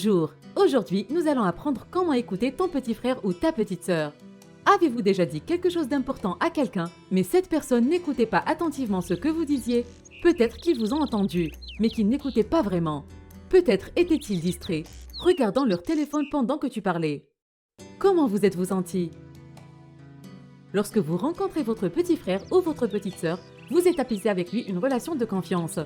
Bonjour, aujourd'hui nous allons apprendre comment écouter ton petit frère ou ta petite sœur. Avez-vous déjà dit quelque chose d'important à quelqu'un, mais cette personne n'écoutait pas attentivement ce que vous disiez? Peut-être qu'ils vous ont entendu, mais qu'ils n'écoutaient pas vraiment. Peut-être étaient-ils distraits, regardant leur téléphone pendant que tu parlais. Comment vous êtes-vous senti? Lorsque vous rencontrez votre petit frère ou votre petite sœur, vous établissez avec lui une relation de confiance.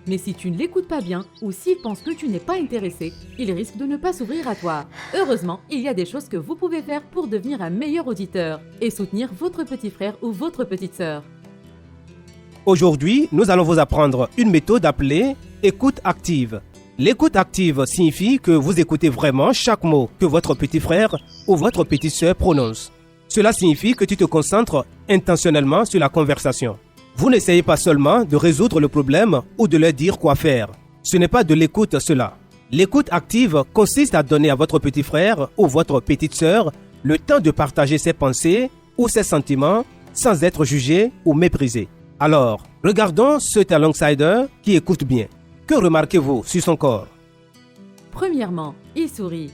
Mais si tu ne l'écoutes pas bien ou s'il pense que tu n'es pas intéressé, il risque de ne pas s'ouvrir à toi. Heureusement, il y a des choses que vous pouvez faire pour devenir un meilleur auditeur et soutenir votre petit frère ou votre petite sœur. Aujourd'hui, nous allons vous apprendre une méthode appelée écoute active. L'écoute active signifie que vous écoutez vraiment chaque mot que votre petit frère ou votre petite sœur prononce. Cela signifie que tu te concentres intentionnellement sur la conversation. Vous n'essayez pas seulement de résoudre le problème ou de leur dire quoi faire. Ce n'est pas de l'écoute cela. L'écoute active consiste à donner à votre petit frère ou votre petite sœur le temps de partager ses pensées ou ses sentiments sans être jugé ou méprisé. Alors, regardons cet alongside qui écoute bien. Que remarquez-vous sur son corps? Premièrement, il sourit.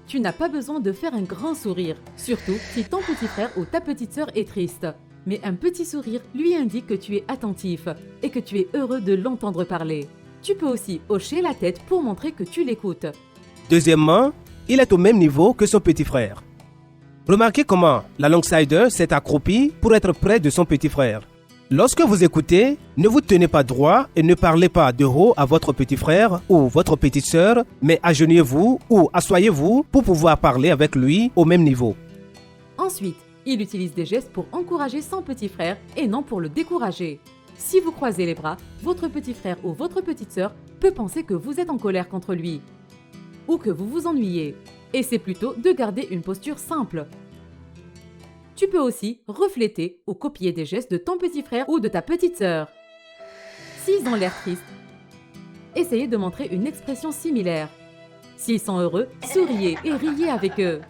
Tu n'as pas besoin de faire un grand sourire, surtout si ton petit frère ou ta petite sœur est triste. Mais un petit sourire lui indique que tu es attentif et que tu es heureux de l'entendre parler. Tu peux aussi hocher la tête pour montrer que tu l'écoutes. Deuxièmement, il est au même niveau que son petit frère. Remarquez comment l'alongside s'est accroupi pour être près de son petit frère. Lorsque vous écoutez, ne vous tenez pas droit et ne parlez pas de haut à votre petit frère ou votre petite sœur, mais agenouillez-vous ou asseyez-vous pour pouvoir parler avec lui au même niveau. Ensuite, il utilise des gestes pour encourager son petit frère et non pour le décourager. Si vous croisez les bras, votre petit frère ou votre petite sœur peut penser que vous êtes en colère contre lui ou que vous vous ennuyez. Et c'est plutôt de garder une posture simple. Tu peux aussi refléter ou copier des gestes de ton petit frère ou de ta petite sœur. S'ils ont l'air tristes, essayez de montrer une expression similaire. S'ils sont heureux, souriez et riez avec eux.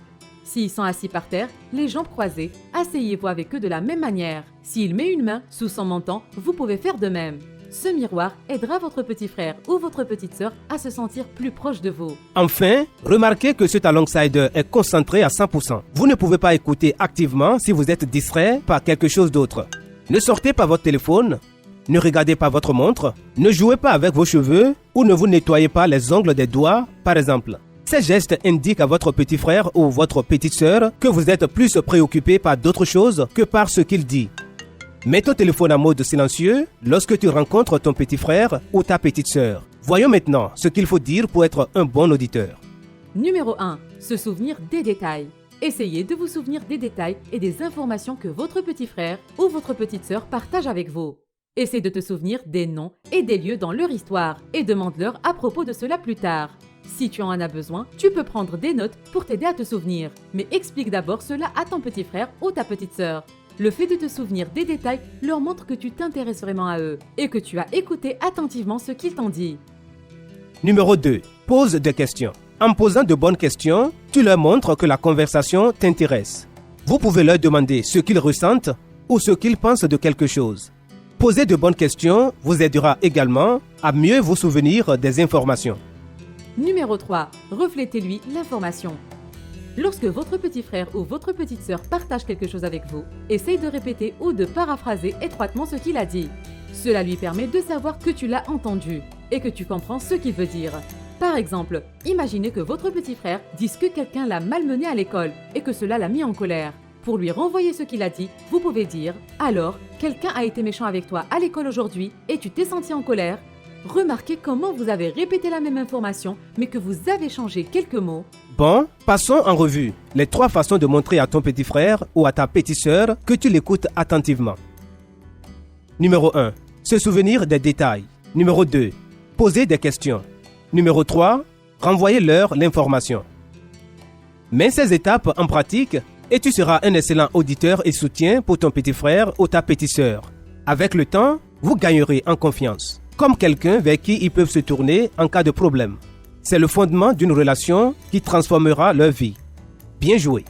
S'ils sont assis par terre, les jambes croisées, asseyez-vous avec eux de la même manière. S'il met une main sous son menton, vous pouvez faire de même. Ce miroir aidera votre petit frère ou votre petite sœur à se sentir plus proche de vous. Enfin, remarquez que cet alongside est concentré à 100%. Vous ne pouvez pas écouter activement si vous êtes distrait par quelque chose d'autre. Ne sortez pas votre téléphone, ne regardez pas votre montre, ne jouez pas avec vos cheveux ou ne vous nettoyez pas les ongles des doigts, par exemple. Ces gestes indiquent à votre petit frère ou votre petite sœur que vous êtes plus préoccupé par d'autres choses que par ce qu'il dit. Mets ton téléphone en mode silencieux lorsque tu rencontres ton petit frère ou ta petite sœur. Voyons maintenant ce qu'il faut dire pour être un bon auditeur. Numéro 1. Se souvenir des détails. Essayez de vous souvenir des détails et des informations que votre petit frère ou votre petite sœur partagent avec vous. Essaie de te souvenir des noms et des lieux dans leur histoire et demande-leur à propos de cela plus tard. Si tu en as besoin, tu peux prendre des notes pour t'aider à te souvenir. Mais explique d'abord cela à ton petit frère ou ta petite sœur. Le fait de te souvenir des détails leur montre que tu t'intéresses vraiment à eux et que tu as écouté attentivement ce qu'ils t'ont dit. Numéro 2. Pose des questions. En posant de bonnes questions, tu leur montres que la conversation t'intéresse. Vous pouvez leur demander ce qu'ils ressentent ou ce qu'ils pensent de quelque chose. Poser de bonnes questions vous aidera également à mieux vous souvenir des informations. Numéro 3. Reflétez-lui l'information. Lorsque votre petit frère ou votre petite sœur partage quelque chose avec vous, essaye de répéter ou de paraphraser étroitement ce qu'il a dit. Cela lui permet de savoir que tu l'as entendu et que tu comprends ce qu'il veut dire. Par exemple, imaginez que votre petit frère dise que quelqu'un l'a malmené à l'école et que cela l'a mis en colère. Pour lui renvoyer ce qu'il a dit, vous pouvez dire « Alors, quelqu'un a été méchant avec toi à l'école aujourd'hui et tu t'es senti en colère ?» Remarquez comment vous avez répété la même information, mais que vous avez changé quelques mots. Bon, passons en revue les 3 façons de montrer à ton petit frère ou à ta petite sœur que tu l'écoutes attentivement. Numéro 1. Se souvenir des détails. Numéro 2. Poser des questions. Numéro 3. Renvoyer-leur l'information. Mets ces étapes en pratique et tu seras un excellent auditeur et soutien pour ton petit frère ou ta petite sœur. Avec le temps, vous gagnerez en confiance, comme quelqu'un vers qui ils peuvent se tourner en cas de problème. C'est le fondement d'une relation qui transformera leur vie. Bien joué!